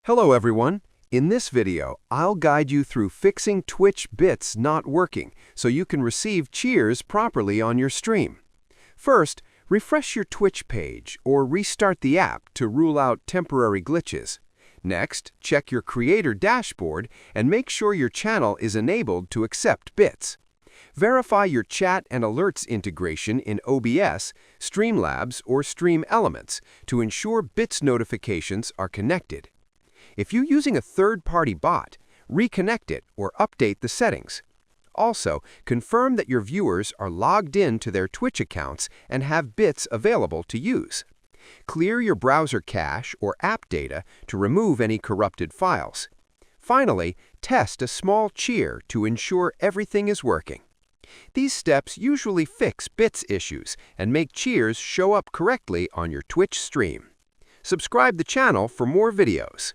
Hello everyone. In this video, I'll guide you through fixing Twitch bits not working so you can receive cheers properly on your stream. First, refresh your Twitch page or restart the app to rule out temporary glitches. Next, check your creator dashboard and make sure your channel is enabled to accept bits. Verify your chat and alerts integration in OBS, Streamlabs, or Stream Elements to ensure bits notifications are connected. If you're using a third-party bot, reconnect it or update the settings. Also, confirm that your viewers are logged in to their Twitch accounts and have bits available to use. Clear your browser cache or app data to remove any corrupted files. Finally, test a small cheer to ensure everything is working. These steps usually fix bits issues and make cheers show up correctly on your Twitch stream. Subscribe the channel for more videos.